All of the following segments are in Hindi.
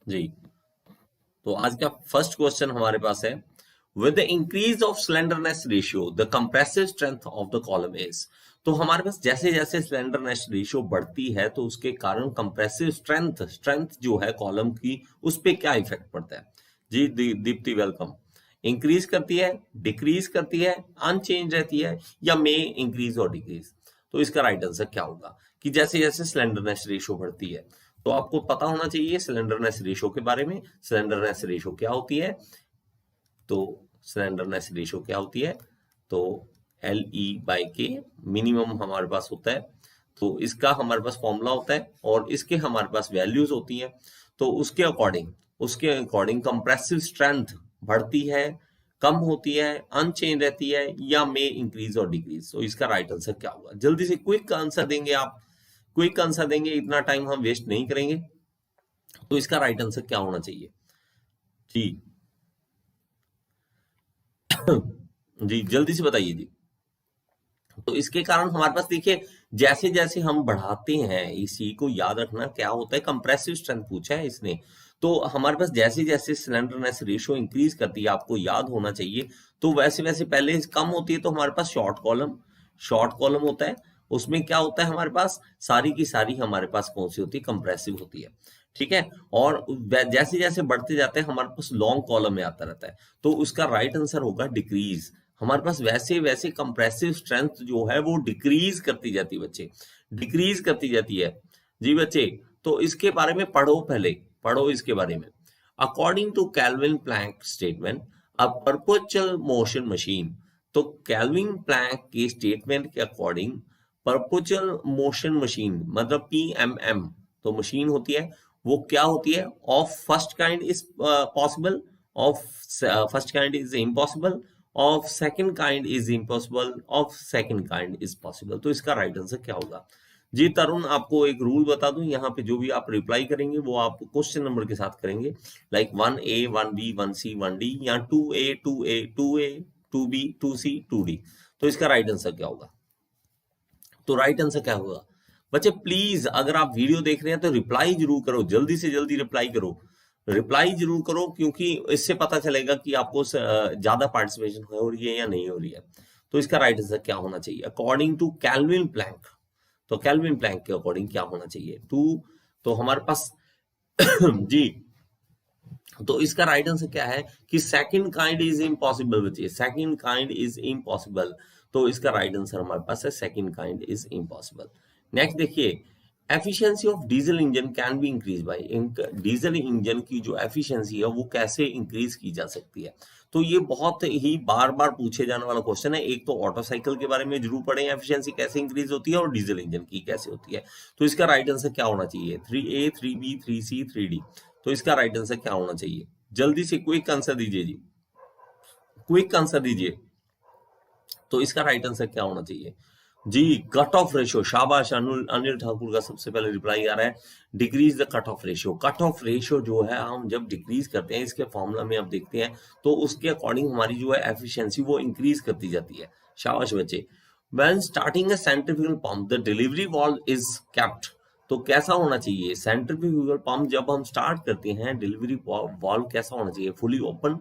जी। तो आज का फर्स्ट क्वेश्चन हमारे पास है, with the increase of slenderness ratio the compressive strength of the column is. तो हमारे पास जैसे जैसे स्लेंडरनेस रेशियो बढ़ती है तो उसके कारण कंप्रेसिव स्ट्रेंथ जो है कॉलम की, उस पे क्या इफेक्ट पड़ता है। जी दीप्ति वेलकम। इंक्रीज करती है, डिक्रीज करती है, अनचेंज रहती है, या मे इंक्रीज और डिक्रीज। तो इसका राइट आंसर क्या होगा कि जैसे जैसे स्लेंडरनेस रेशियो बढ़ती है, तो आपको पता होना चाहिए सिलेंडरनेस रेशो के बारे में। सिलेंडरनेस रेशो क्या होती है, तो सिलेंडरनेस रेशो क्या होती है, तो LE/K मिनिमम हमारे पास होता है। तो इसका हमारे पास फॉर्मूला होता है और इसके हमारे पास वैल्यूज होती हैं। तो उसके अकॉर्डिंग कंप्रेसिव स्ट्रेंथ बढ़ती है, कम होती है, अनचेंज रहती है, या मे इंक्रीज और डिक्रीज। तो इसका राइट आंसर क्या होगा, जल्दी से क्विक आंसर देंगे आप, क्विक आंसर देंगे, इतना टाइम हम वेस्ट नहीं करेंगे। तो इसका राइट आंसर क्या होना चाहिए जी। जी जल्दी से बताइए जी। तो इसके कारण हमारे पास देखिए, जैसे जैसे हम बढ़ाते हैं, इसी को याद रखना क्या होता है, कंप्रेसिव स्ट्रेंथ पूछा है इसने। तो हमारे पास जैसे जैसे सिलेंडरनेस रेशियो इंक्रीज करती है, आपको याद होना चाहिए, तो वैसे वैसे पहले कम होती है तो हमारे पास शॉर्ट कॉलम होता है। उसमें क्या होता है, हमारे पास सारी की सारी हमारे पास कौन सी होती है, कंप्रेसिव होती है। ठीक है। और जैसे जैसे बढ़ते जाते हैं हमारे पास लॉन्ग कॉलम में आता रहता है। तो उसका राइट आंसर होगा डिक्रीज। हमारे पास वैसे वैसे कंप्रेसिव स्ट्रेंथ जो है वो डिक्रीज करती जाती है बच्चे, डिक्रीज करती जाती है जी बच्चे। तो इसके बारे में पढ़ो, पहले पढ़ो इसके बारे में। According to Kelvin Planck statement a perpetual motion machine. तो कैल्विन प्लैंक के स्टेटमेंट के अकॉर्डिंग परपेचुअल मोशन मशीन मतलब PMM तो मशीन होती है, वो क्या होती है, of first kind is possible, of first kind is impossible, of second kind is impossible, of second kind is possible. तो इसका राइट आंसर क्या होगा जी। तरुण आपको एक रूल बता दूं, यहाँ पे जो भी आप रिप्लाई करेंगे वो आप क्वेश्चन नंबर के साथ करेंगे, like 1A 1B 1C 1D या 2A 2A 2A 2B 2C 2D। तो इसका राइट आंसर क्या होगा, तो राइट आंसर क्या होगा बच्चे। प्लीज अगर आप वीडियो देख रहे हैं तो रिप्लाई जरूर करो, जल्दी से जल्दी रिप्लाई करो, रिप्लाई जरूर करो, क्योंकि इससे पता चलेगा कि आपको ज्यादा पार्टिसिपेशन हो रही है या नहीं हो रही है। तो इसका राइट आंसर क्या होना चाहिए अकॉर्डिंग टू कैल्विन प्लैंक। तो कैल्विन प्लैंक के अकॉर्डिंग क्या होना चाहिए, टू। तो हमारे पास जी, तो इसका राइट आंसर क्या है कि सेकंड काइंड इज इम्पॉसिबल बच्चे, सेकंड काइंड इज इम्पॉसिबल। तो इसका राइट आंसर हमारे पास है second kind is impossible. Next देखिए, efficiency of diesel engine can be increase by. Diesel engine की जो एफिशिएंसी है वो कैसे इंक्रीज की जा सकती है। तो ये बहुत ही बार बार पूछे जाने वाला क्वेश्चन है। एक तो ऑटो साइकिल के बारे में जरूर पढ़े, एफिशिएंसी कैसे इंक्रीज होती है, और डीजल इंजन की कैसे होती है। तो इसका राइट आंसर क्या होना चाहिए, 3A 3B 3C 3D। तो इसका राइट आंसर क्या होना चाहिए, जल्दी से क्विक आंसर दीजिए जी, क्विक आंसर दीजिए। तो इसका राइट आंसर क्या होना चाहिए जी, कट ऑफ रेशियो। शाबाश, अनिल ठाकुर का सबसे पहले रिप्लाई आ रहा है, decrease the cut off ratio. Cut off ratio जो है हम जब डिक्रीज करते हैं, इसके फॉर्मूला में आप देखते हैं तो उसके अकॉर्डिंग हमारी जो है एफिशिएंसी वो इंक्रीज करती जाती है। शाबाश बच्चे। When starting a centrifugal pump the delivery valve is kept. तो कैसा होना चाहिए सेंट्रीफ्यूगल पंप, जब हम स्टार्ट करते हैं डिलीवरी वाल्व कैसा होना चाहिए, fully open,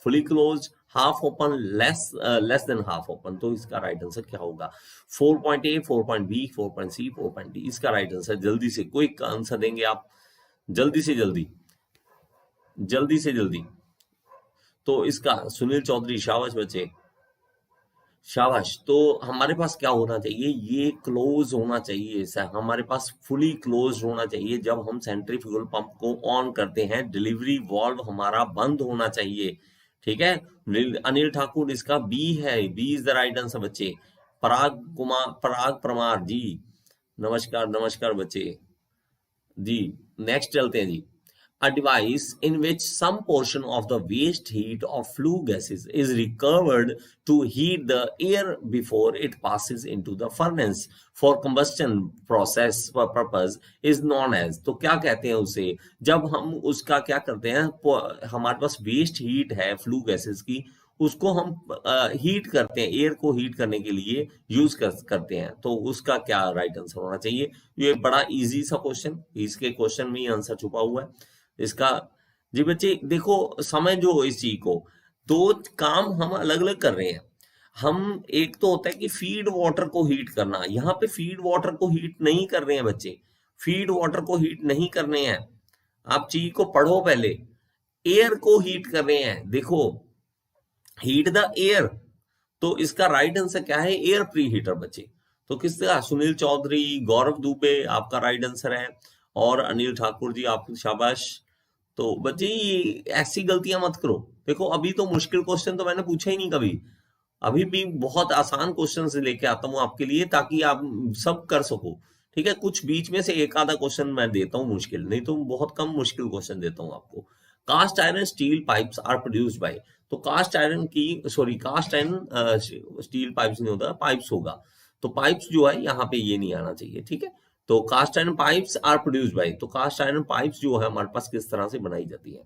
fully close, half open, less than half open. तो इसका राइट आंसर क्या होगा, 4.A 4.B 4.C 4.D। इसका राइट आंसर जल्दी से क्विक आंसर देंगे आप, जल्दी से जल्दी, जल्दी से जल्दी। तो इसका सुनील चौधरी, शाबाश बच्चे, शाबाश। तो हमारे पास क्या होना चाहिए, ये क्लोज होना चाहिए सर, हमारे पास फुली क्लोज होना चाहिए। जब हम सेंट्रीफ्यूगल पंप को ऑन करते हैं डिलीवरी वाल्व हमारा बंद होना चाहिए। ठीक है। अनिल ठाकुर, इसका बी है, B is the right answer बच्चे। पराग परमार जी, नमस्कार नमस्कार बच्चे जी। नेक्स्ट चलते हैं जी। A device in which some portion of the waste heat of flue gases is recovered to heat the air before it passes into the furnace for combustion process purpose is known as। तो क्या कहते हैं उसे, जब हम उसका क्या करते हैं, हमारे पास वेस्ट हीट है फ्लू गैसेस की, उसको हम हीट करते हैं, एयर को हीट करने के लिए यूज करते हैं। तो उसका क्या राइट आंसर होना चाहिए। ये बड़ा इजी सा क्वेश्चन, इसके क्वेश्चन में ही आंसर छुपा हुआ है। इसका जी बच्चे देखो, समझो इस चीज को, दो काम हम अलग अलग कर रहे हैं। हम एक तो होता है कि फीड वाटर को हीट करना, यहाँ पे फीड वाटर को हीट नहीं कर रहे हैं बच्चे, फीड वाटर को हीट नहीं करने हैं। आप चीज को पढ़ो पहले, एयर को हीट कर रहे हैं, देखो हीट द एयर, तो इसका राइट आंसर क्या है, एयर प्री हीटर बच्चे। तो किस तरह, सुनील चौधरी, गौरव दुबे आपका राइट आंसर है, और अनिल ठाकुर जी आप शाबाश। तो बच्चे ये ऐसी गलतियां मत करो। देखो अभी तो मुश्किल क्वेश्चन तो मैंने पूछा ही नहीं कभी, अभी भी बहुत आसान क्वेश्चन से लेके आता हूँ आपके लिए, ताकि आप सब कर सको। ठीक है, कुछ बीच में से एक आधा क्वेश्चन मैं देता हूँ मुश्किल, नहीं तो बहुत कम मुश्किल क्वेश्चन देता हूँ आपको। Cast iron steel pipes are produced by, तो कास्ट आयरन की, sorry cast iron steel pipes नहीं होता, पाइप्स होगा। तो पाइप्स जो है यहाँ पे ये नहीं आना चाहिए, ठीक है। तो cast iron pipes are produced by, तो कास्ट आयरन पाइप्स जो है हमारे पास किस तरह से बनाई जाती है,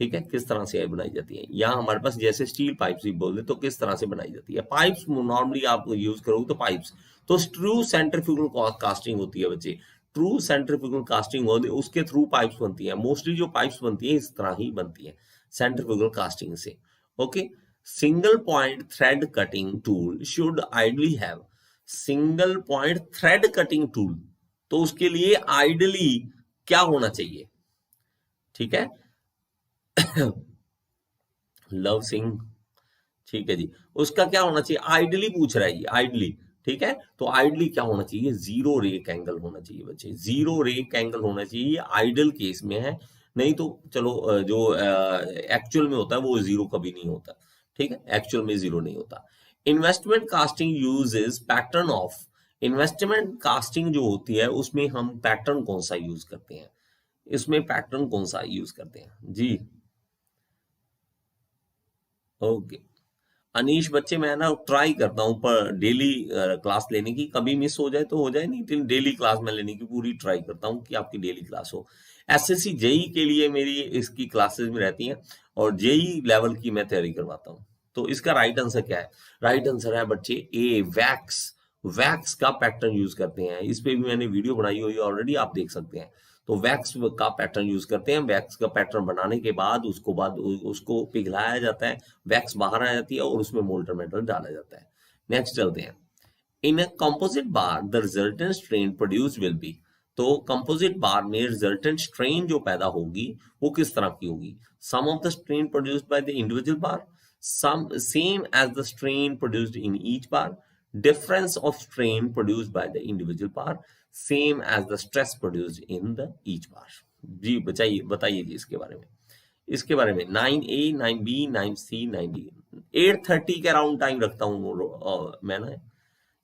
ठीक है, किस तरह से बनाई जाती है। यहाँ हमारे पास जैसे स्टील पाइप्स ही बोल दे तो किस तरह से बनाई जाती है। पाइप्स नॉर्मली आप यूज करोगे तो पाइप्स, तो ट्रू सेंट्रीफ्यूगल कास्टिंग होती है बच्चे, ट्रू सेंट्रीफ्यूगल कास्टिंग होती है, उसके थ्रू पाइप्स बनती है। मोस्टली जो पाइप्स बनती है इस तरह ही बनती है सेंट्रीफ्यूगल कास्टिंग से। Okay, single point thread cutting tool should ideally have, single point thread cutting tool, तो उसके लिए आइडली क्या होना चाहिए, ठीक है। लव सिंह, ठीक है जी, उसका क्या होना चाहिए, आइडली पूछ रहा है ये, आइडली, ठीक है। तो आइडली क्या होना चाहिए, जीरो रेक एंगल होना चाहिए बच्चे, जीरो रेक एंगल होना चाहिए, ये आइडल केस में है। नहीं तो चलो जो एक्चुअल में होता है वो जीरो कभी नहीं होता, ठीक है, एक्चुअल में जीरो नहीं होता। Investment casting uses pattern of, investment casting जो होती है उसमें हम पैटर्न कौन सा यूज करते हैं, इसमें पैटर्न कौन सा यूज करते हैं जी। ओके अनीश बच्चे, मैं ना ट्राई करता हूँ पर डेली क्लास लेने की, कभी मिस हो जाए तो हो जाए, नहीं तो डेली क्लास में लेने की पूरी ट्राई करता हूँ कि आपकी डेली क्लास हो। एसएससी जेई के लिए मेरी इसकी क्लासेस में रहती हैं, और जेई लेवल की मैं तैयारी करवाता हूँ। तो इसका राइट आंसर क्या है, राइट आंसर है बच्चे ए, वैक्स, वैक्स का पैटर्न यूज करते हैं। इस पे भी मैंने वीडियो बनाई हुई है ऑलरेडी, आप देख सकते हैं। तो वैक्स का पैटर्न यूज करते हैं, वैक्स का पैटर्न बनाने के बाद उसको पिघलाया जाता है, वैक्स बाहर आ जाती है और उसमें मोल्टर मेटल डाला जाता है। नेक्स्ट चलते हैं, in a composite bar the resultant strain produce will be, तो कंपोजिट बार में रिजल्टेंट स्ट्रेन जो पैदा होगी वो किस तरह की होगी, sum of the strain produced by the individual bar, sum same as the strain produced in each bar, difference of strain produced by the individual bar, same as the stress produced in the each bar। जी बताइए बताइए जी इसके बारे में, इसके बारे में 9A 9B 9C 9D। 8:30 के अराउंड टाइम रखता हूँ मैं ना,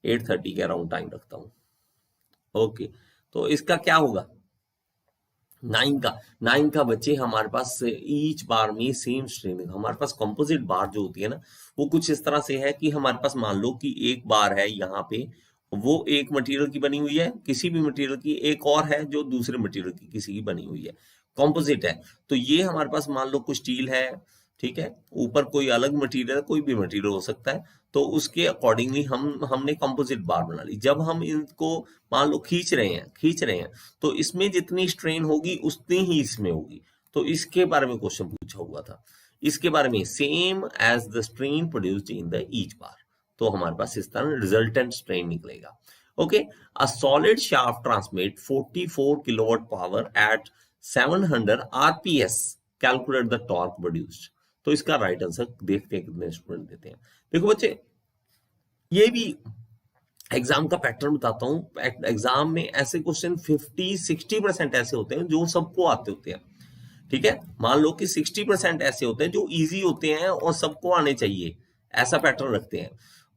8:30 के अराउंड टाइम रखता हूँ। ओके, तो इसका क्या होगा, 9 का बच्चे हमारे पास ईच बार में सेम स्ट्रेन, हमारे पास कंपोजिट बार जो होती है ना वो कुछ इस तरह से है कि हमारे पास मान लो कि एक बार है यहाँ पे, वो एक मटेरियल की बनी हुई है, किसी भी मटेरियल की, एक और है जो दूसरे मटेरियल की किसी की बनी हुई है, कंपोजिट है। तो ये हमारे पास मान लो कुछ स्टील है, ठीक है, ऊपर कोई अलग मटेरियल, कोई भी मटेरियल हो सकता है, तो उसके अकॉर्डिंगली हमने कंपोजिट बार बना ली। जब हम इनको मान लो खींच रहे हैं, तो इसमें जितनी स्ट्रेन होगी उतनी ही इसमें होगी। तो इसके बारे में क्वेश्चन पूछा हुआ था, इसके बारे में, same as the strain produced in the each bar, तो हमारे पास इस तरह रिजल्टेंट स्ट्रेन निकलेगा। Okay, a solid shaft transmit 44 kilowatt power at 700 RPS, calculate the torque produced. तो इसका राइट आंसर देखते हैं कितने स्टूडेंट देते हैं। देखो बच्चे, ये भी एग्जाम का पैटर्न बताता हूं, एग्जाम में ऐसे क्वेश्चन 50-60% ऐसे होते हैं जो सबको आते होते हैं, ठीक है। मान लो कि 60% ऐसे होते हैं जो इजी होते हैं और सबको आने चाहिए, ऐसा पैटर्न रखते हैं।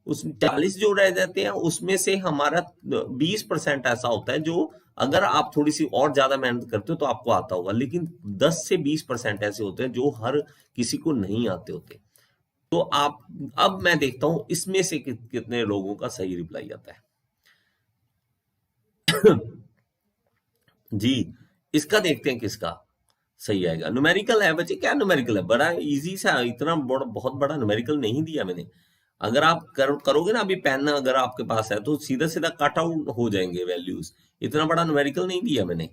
उस 40 जो रह जाते हैं उसमें से हमारा 20% ऐसा होता है जो अगर आप थोड़ी सी और ज्यादा मेहनत करते हो तो आपको आता होगा, लेकिन 10 से 20% ऐसे होते हैं जो हर किसी को नहीं आते होते। तो आप, अब मैं देखता हूं इसमें से कितने लोगों का सही रिप्लाई आता है। जी, इसका देखते हैं किसका सही आएगा। न्यूमेरिकल है बच्चे, क्या न्यूमेरिकल है, बड़ा इजी सा, इतना बड़ा बहुत बड़ा न्यूमेरिकल नहीं दिया मैंने। अगर आप करोगे ना, अभी पेन अगर आपके पास है तो सीधा सीधा कट आउट हो जाएंगे वैल्यूज, इतना बड़ा न्यूमेरिकल नहीं दिया मैंने।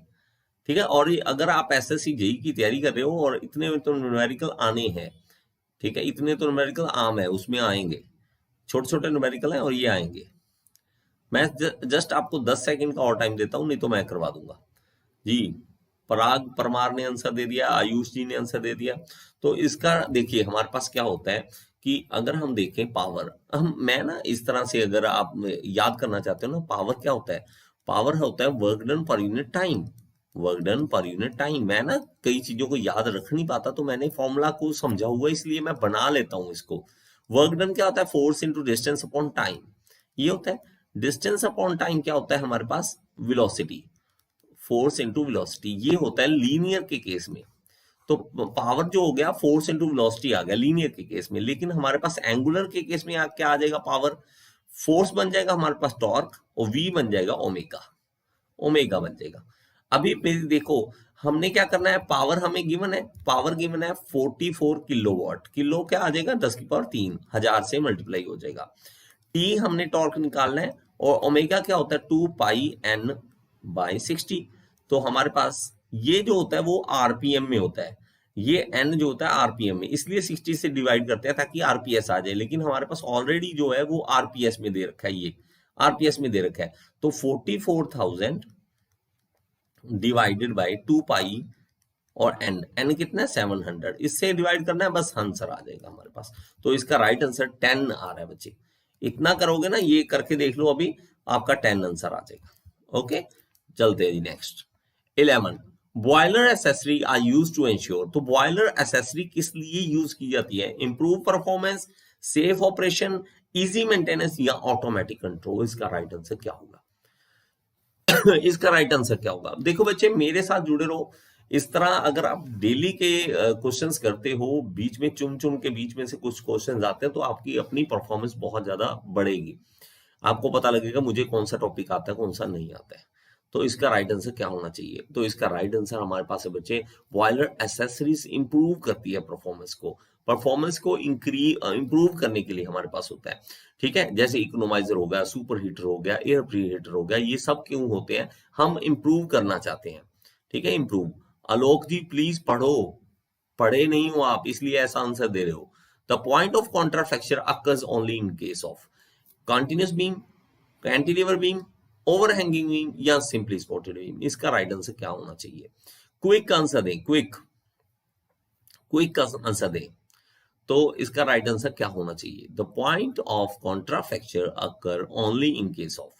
ठीक है। और अगर आप एसएससी जेई की तैयारी कर रहे हो और इतने तो न्यूमेरिकल आने हैं, ठीक है, इतने तो न्यूमेरिकल आम है, उसमें आएंगे, छोटे छोटे न्यूमेरिकल हैं और ये आएंगे। मैं जस्ट आपको 10 सेकंड का और टाइम देता हूं, नहीं तो मैं करवा दूंगा जी। पराग परमार ने आंसर दे दिया, आयुष जी ने आंसर दे दिया। तो इसका देखिए हमारे पास क्या होता है कि अगर हम देखें पावर, मैं ना इस तरह से अगर आप याद करना चाहते हो ना, पावर क्या होता है, पावर होता है work done per unit time, work done per unit time. मैं ना कई चीजों को याद रख नहीं पाता, तो मैंने फॉर्मूला को समझा हुआ है, इसलिए मैं बना लेता हूं इसको। वर्क डन क्या होता है, force into distance upon time, ये होता है। डिस्टेंस अपॉन टाइम क्या होता है हमारे पास, वेलोसिटी, फोर्स इंटू वेलोसिटी, ये होता है लीनियर के केस में। तो पावर जो हो गया फोर्स इंटू वेलोसिटी आ गया लीनियर के केस में, लेकिन हमारे पास एंगुलर के केस में क्या आ जाएगा, पावर, फोर्स बन जाएगा हमारे पास टॉर्क, और वी बन जाएगा ओमेगा, ओमेगा बन जाएगा। अभी देखो हमने क्या करना है, पावर हमें गिवन है, पावर गिवन है 44 किलोवाट, किलो क्या आ जाएगा 10 की पावर 3, 1000 से मल्टीप्लाई हो जाएगा। टी हमने टॉर्क निकालना है, और ओमेगा क्या होता है 2 पाई एन बाई 60। तो हमारे पास ये जो होता है वो आरपीएम में होता है, ये एन जो होता है आरपीएम में, इसलिए 60 से डिवाइड करते हैं ताकि आरपीएस आ जाए, लेकिन हमारे पास ऑलरेडी जो है वो आरपीएस में दे रखा है, ये आरपीएस में दे रखा है। तो 44,000 डिवाइडेड बाई 2 पाई, और एन, एन कितना है 700, इससे डिवाइड करना है, बस आंसर आ जाएगा हमारे पास। तो इसका राइट आंसर 10 आ रहा है बच्चे। इतना करोगे ना, ये करके देख लो अभी, आपका 10 आंसर आ जाएगा। ओके, चलते हैं जी next. 11, boiler accessory are use to ensure. तो बॉयलर एसेसरी किस लिए यूज की जाती है, improve performance, safe operation, easy maintenance, या ऑटोमेटिक कंट्रोल। इसका राइट आंसर क्या होगा इसका राइट आंसर क्या होगा, देखो बच्चे मेरे साथ जुड़े रहो। इस तरह अगर आप डेली के क्वेश्चंस करते हो, बीच में चुन चुन के बीच में से कुछ क्वेश्चंस आते हैं, तो आपकी अपनी परफॉर्मेंस बहुत ज्यादा बढ़ेगी। आपको पता लगेगा मुझे कौन सा टॉपिक आता है, कौन सा नहीं आता है। तो इसका राइट आंसर क्या होना चाहिए, तो इसका राइट आंसर हमारे पास है बच्चे, बॉयलर एसेसरीज इंप्रूव करती है परफॉर्मेंस को, परफॉर्मेंस को इंप्रूव करने के लिए हमारे पास होता है। ठीक है, जैसे इकोनोमाइजर हो गया, सुपर हीटर हो गया, एयर प्री हीटर हो गया, ये सब क्यों होते हैं, हम इंप्रूव करना चाहते हैं। ठीक है, इंप्रूव। आलोक जी प्लीज पढ़ो, पढ़े नहीं हो आप इसलिए ऐसा आंसर दे रहे हो। The point of contraflexure occurs only in case of continuous beam, cantilever beam, overhanging beam, या सिंपली स्पॉटेड बीम। इसका राइट आंसर क्या होना चाहिए, क्विक आंसर दें, क्विक क्विक आंसर दें। तो इसका राइट आंसर क्या होना चाहिए, the point of contraflexure occur only in case of.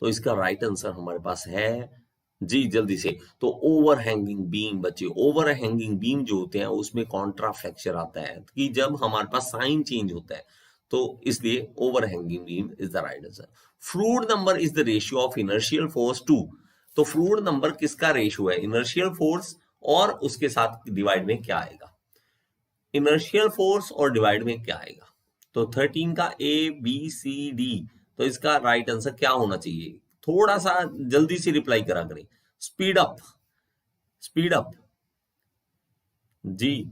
तो इसका राइट आंसर हमारे पास है जी, जल्दी से, तो ओवरहैंगिंग बीम बच्चे, ओवरहैंगिंग बीम जो होते हैं उसमें कॉन्ट्राफ्रैक्चर आता है कि जब हमारे पास साइन चेंज होता है, तो इसलिए overhanging beam is the right answer. Froude number is the ratio of inertial force to. तो फ्रूट नंबर किसका रेशियो है, इनर्शियल फोर्स और उसके साथ डिवाइड में क्या आएगा, इनर्शियल फोर्स और डिवाइड में क्या आएगा। तो 13 का ए बी सी डी, तो इसका राइट आंसर क्या होना चाहिए, थोड़ा सा जल्दी से रिप्लाई करा करें, स्पीड अप, स्पीड अप जी,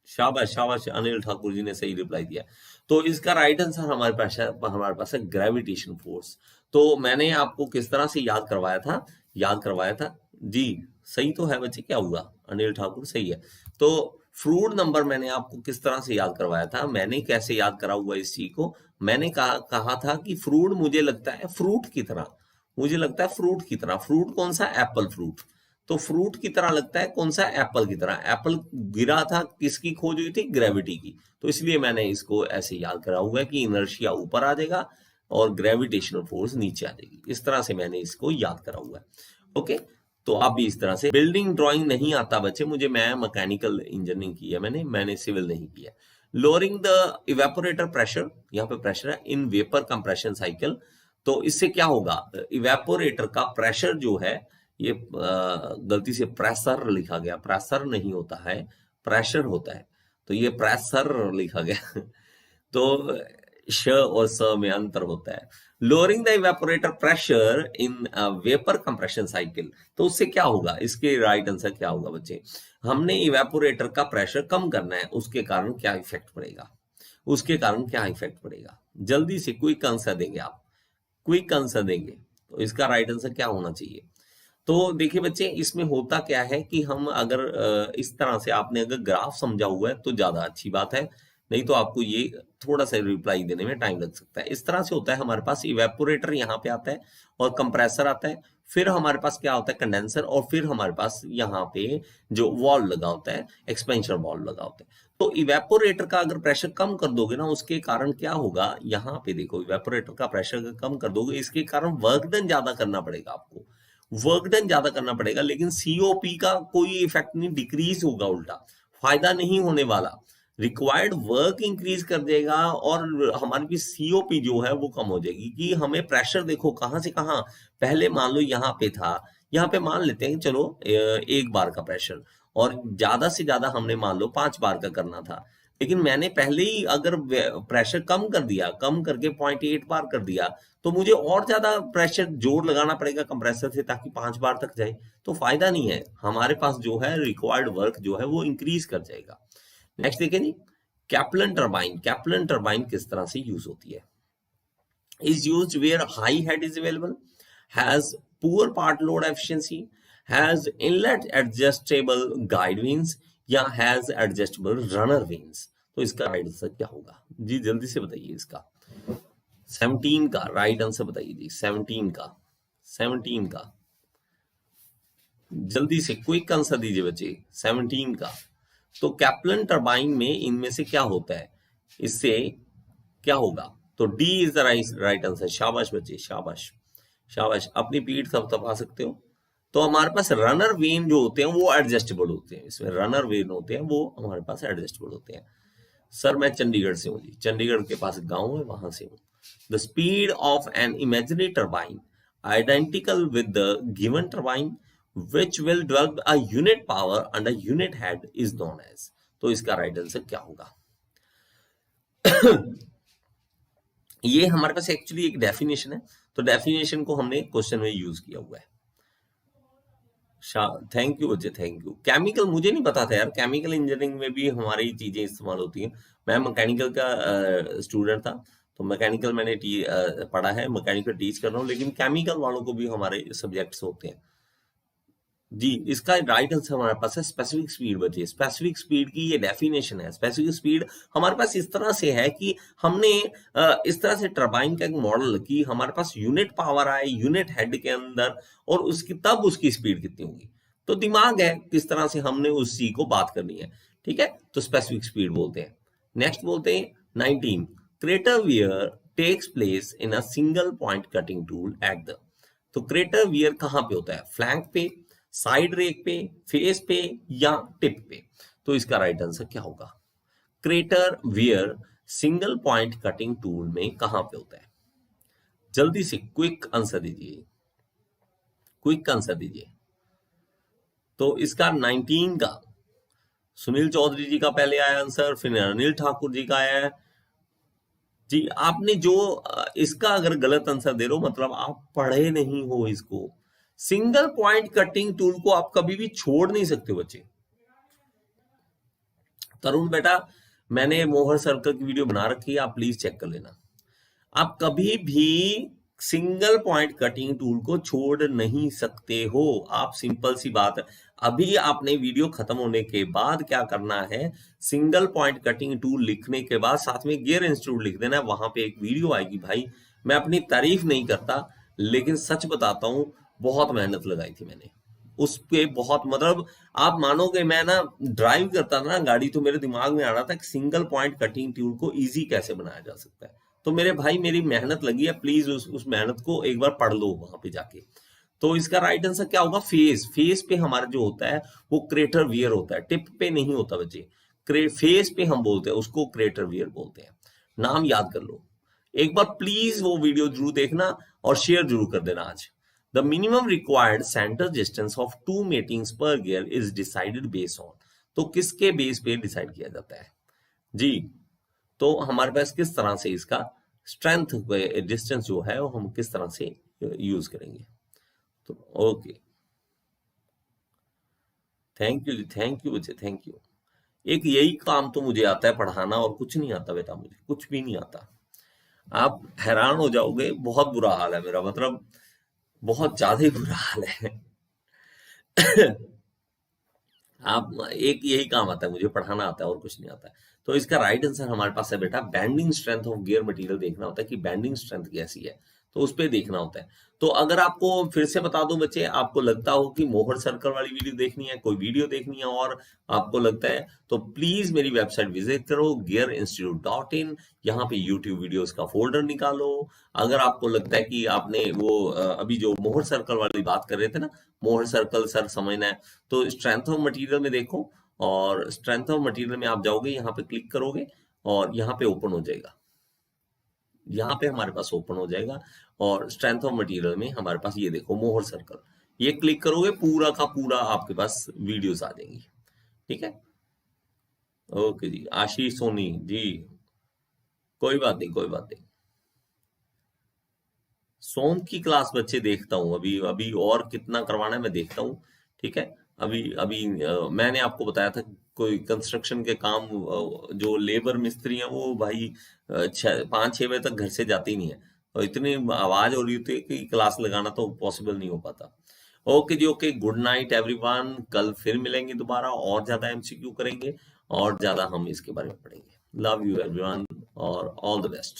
शाबाश शाबाश, अनिल ठाकुर जी ने सही रिप्लाई दिया। तो इसका राइट आंसर हमारे पास है ग्रेविटेशन फोर्स। तो मैंने आपको किस तरह से याद करवाया था जी, सही तो है बच्चे, क्या हुआ, अनिल ठाकुर सही है। तो फ्रूट नंबर मैंने आपको किस तरह से याद करवाया था, मैंने कैसे याद करा हुआ इस चीज को, मैंने कहा था कि फ्रूट मुझे लगता है फ्रूट की तरह, मुझे लगता है फ्रूट की तरह, फ्रूट कौन सा, एप्पल फ्रूट। तो फ्रूट की तरह लगता है कौन सा, एप्पल की तरह। एप्पल गिरा था, किसकी खोज हुई थी, ग्रेविटी की। तो इसलिए मैंने इसको ऐसे याद करा हुआ है कि इनर्शिया ऊपर आ जाएगा और ग्रेविटेशनल फोर्स नीचे आ जाएगी, इस तरह से मैंने इसको याद करा हुआ है। ओके, तो आप भी इस तरह से, बिल्डिंग ड्राइंग नहीं आता बच्चे मुझे, मैं मैकेनिकल इंजीनियरिंग की है मैंने सिविल नहीं किया। लोअरिंग द इवेपोरेटर प्रेशर, यहाँ पे प्रेशर है इन वेपर कंप्रेशन साइकिल। तो इससे क्या होगा, इवेपोरेटर का प्रेशर जो है, ये गलती से प्रेशर लिखा गया, प्रेशर नहीं होता है, प्रेशर होता है, तो ये प्रेशर लिखा गया तो श और स में अंतर होता है। Lowering the evaporator pressure in vapour compression cycle, तो उससे क्या होगा, इसके राइट आंसर क्या होगा बच्चे, हमने इवेपोरेटर का प्रेशर कम करना है, उसके कारण क्या इफेक्ट पड़ेगा, उसके कारण क्या इफेक्ट पड़ेगा, जल्दी से क्विक आंसर देंगे आप, क्विक आंसर देंगे। तो इसका राइट आंसर क्या होना चाहिए, तो देखिए बच्चे, इसमें होता क्या है कि हम अगर इस तरह से आपने अगर ग्राफ समझा हुआ है तो ज्यादा अच्छी बात है, नहीं तो आपको ये थोड़ा सा रिप्लाई देने में टाइम लग सकता है। इस तरह से होता है, हमारे पास इवेपोरेटर यहाँ पे आता है और कंप्रेसर आता है, फिर हमारे पास क्या होता है, कंडेंसर, और फिर हमारे पास यहाँ पे जो वॉल्व लगा होता है, एक्सपेंशन वॉल्व लगा होता है। तो इवेपोरेटर का अगर प्रेशर कम कर दोगे ना, उसके कारण क्या होगा, यहाँ पे देखो इवेपोरेटर का प्रेशर कम कर दोगे, इसके कारण वर्क डन ज्यादा करना पड़ेगा आपको, वर्क डन ज्यादा करना पड़ेगा, लेकिन सीओपी का कोई इफेक्ट नहीं, डिक्रीज होगा, उल्टा फायदा नहीं होने वाला, रिक्वायर्ड वर्क इंक्रीज कर देगा और हमारी भी सीओपी जो है वो कम हो जाएगी। कि हमें प्रेशर देखो कहां से कहां, पहले मान लो यहाँ पे था, यहाँ पे मान लेते हैं चलो 1 बार का प्रेशर, और ज्यादा से ज्यादा हमने मान लो 5 बार का करना था, लेकिन मैंने पहले ही अगर प्रेशर कम कर दिया, कम करके 0.8 बार कर दिया, तो मुझे और ज्यादा प्रेशर जोर लगाना पड़ेगा कंप्रेसर से ताकि 5 बार तक जाए, तो फायदा नहीं है, हमारे पास जो है रिक्वायर्ड वर्क जो है वो इंक्रीज कर जाएगा। नेक्स्ट देखें जी, कैप्लन टर्बाइन। कैप्लन टर्बाइन किस तरह से यूज होती है, is used where high head is available, has poor part load efficiency, has inlet adjustable guide vanes या has adjustable runner vanes। तो इसका राइट आंसर क्या होगा जी, जल्दी से बताइए। इसका 17 का राइट आंसर बताइए जी, 17 का जल्दी से क्विक आंसर दीजिए बच्चे, 17 का। तो कैप्लन टर्बाइन में इनमें से क्या होता है, इससे क्या होगा, तो D is the right answer. शाबाश बच्चे, शाबाश शाबाश, अपनी पीठ थपथपा सकते हो। तो हमारे पास रनर वेन जो होते हैं वो एडजस्टेबल होते हैं, इसमें रनर वेन होते हैं वो हमारे पास एडजस्टेबल होते हैं। सर मैं चंडीगढ़ से हूँ जी, चंडीगढ़ के पास गांव है, वहां से हूँ। The speed of an imaginary turbine identical with the given turbine which will develop a unit power and a unit head is known as। तो इसका राइट आंसर क्या होगा ये हमारे पास एक्चुअली एक डेफिनेशन है, तो डेफिनेशन को हमने क्वेश्चन में यूज किया हुआ है। थैंक यू बच्चे, थैंक यू। केमिकल मुझे नहीं पता था यार, केमिकल इंजीनियरिंग में भी हमारी चीजें इस्तेमाल होती हैं। मैं मैकेनिकल का स्टूडेंट था, तो मैकेनिकल मैंने पढ़ा है, मैकेनिकल टीच कर रहा हूँ, लेकिन केमिकल वालों को भी हमारे सब्जेक्ट्स होते हैं जी। इसका राइट आंसर हमारे पास है स्पेसिफिक स्पीड बची। स्पेसिफिक स्पीड की ये डेफिनेशन है। स्पेसिफिक स्पीड हमारे पास इस तरह से है कि हमने इस तरह से टरबाइन का एक मॉडल कि हमारे पास यूनिट पावर आए यूनिट हेड के अंदर, और उसकी तब उसकी स्पीड कितनी होगी, तो दिमाग है किस तरह से हमने उस चीज को बात करनी है, ठीक है, तो स्पेसिफिक स्पीड बोलते हैं। नेक्स्ट बोलते हैं 19, crater wear takes place in a single point cutting tool at the. तो क्रेटर वियर कहां पे होता है, फ्लैंक पे, साइड रेक पे, फेस पे या टिप पे। तो इसका राइट आंसर क्या होगा, crater wear single point cutting tool में कहां पे होता है, जल्दी से क्विक आंसर दीजिए, क्विक आंसर दीजिए। तो इसका 19 का सुनील चौधरी जी का पहले आया आंसर, फिर अनिल ठाकुर जी का आया है जी। आपने जो इसका अगर गलत आंसर दे रहे हो मतलब आप पढ़े नहीं हो इसको। सिंगल पॉइंट कटिंग टूल को आप कभी भी छोड़ नहीं सकते बच्चे। तरुण बेटा, मैंने मोहर सर्कल की वीडियो बना रखी है, आप प्लीज चेक कर लेना। आप कभी भी सिंगल पॉइंट कटिंग टूल को छोड़ नहीं सकते हो, आप सिंपल सी बात है। अभी आपने वीडियो खत्म होने के बाद क्या करना है, सिंगल पॉइंट कटिंग टूल लिखने के बाद साथ में गियर इंस्टीट्यूट लिख देना है, वहां पे एक वीडियो आएगी। भाई मैं अपनी तारीफ नहीं करता, लेकिन सच बताता हूं, बहुत मेहनत लगाई थी मैंने उस पे, बहुत, मतलब आप मानोगे, मैं ना ड्राइव करता था ना गाड़ी, तो मेरे दिमाग में आ रहा था कि सिंगल पॉइंट कटिंग टूल को इजी कैसे बनाया जा सकता है। तो मेरे भाई मेरी मेहनत लगी है, प्लीज उस मेहनत को एक बार पढ़ लो वहां पे जाके। तो इसका राइट आंसर क्या होगा, फेस। फेस पे हमारा जो होता है वो क्रेटर वियर होता है, टिप पे नहीं होता बच्चे। फेस पे हम बोलते हैं उसको, क्रेटर वियर बोलते हैं। नाम याद कर लो एक बार प्लीज, वो वीडियो जरूर देखना और शेयर जरूर कर देना आज। The minimum required center distance of 2 matings per gear is decided based on। तो किसके बेस पे डिसाइड किया जाता है जी, तो हमारे पास किस तरह से इसका स्ट्रेंथ डिस्टेंस जो है वो हम किस तरह से यूज करेंगे। तो ओके, थैंक यू जी, थैंक यू बच्चे, थैंक यू। एक यही काम तो मुझे आता है पढ़ाना, और कुछ नहीं आता बेटा, मुझे कुछ भी नहीं आता। आप हैरान हो जाओगे, बहुत बुरा हाल है मेरा, मतलब बहुत ज्यादा ही बुरा हाल है। आप एक यही काम आता है, मुझे पढ़ाना आता है और कुछ नहीं आता है। तो इसका राइट आंसर हमारे पास है बेटा, bending strength of gear material देखना होता है कि बैंडिंग स्ट्रेंथ कैसी है, तो उस पे देखना होता है। तो अगर आपको फिर से बता दूं बच्चे, आपको लगता हो कि मोहर सर्कल वाली वीडियो देखनी है, कोई वीडियो देखनी है और आपको लगता है, तो प्लीज मेरी वेबसाइट विजिट करो gearinstitute.in। यहाँ पे यूट्यूब वीडियोस का फोल्डर निकालो। अगर आपको लगता है कि आपने वो अभी जो मोहर सर्कल वाली बात कर रहे थे ना, मोहर सर्कल सर समझना है, तो स्ट्रेंथ ऑफ मटेरियल में देखो, और स्ट्रेंथ ऑफ मटेरियल में आप जाओगे, यहाँ पे क्लिक करोगे और यहाँ पे ओपन हो जाएगा, यहाँ पे हमारे पास ओपन हो जाएगा। और स्ट्रेंथ ऑफ मटेरियल में हमारे पास ये देखो मोहर सर्कल, ये क्लिक करोगे पूरा का पूरा आपके पास वीडियोस आ जाएंगी। ठीक है, ओके जी। आशीष सोनी जी, कोई बात नहीं, कोई बात नहीं। सोम की क्लास बच्चे देखता हूँ, अभी अभी और कितना करवाना है मैं देखता हूँ। ठीक है, अभी अभी मैंने आपको बताया था कोई कंस्ट्रक्शन के काम, जो लेबर मिस्त्री हैं वो भाई 5-6 बजे तक घर से जाते ही नहीं है, और इतनी आवाज हो रही होती है कि क्लास लगाना तो पॉसिबल नहीं हो पाता। ओके जी, ओके, गुड नाइट एवरीवन। कल फिर मिलेंगे दोबारा, और ज्यादा एमसीक्यू करेंगे और ज्यादा हम इसके बारे में पढ़ेंगे। लव यू एवरीवन और ऑल द बेस्ट।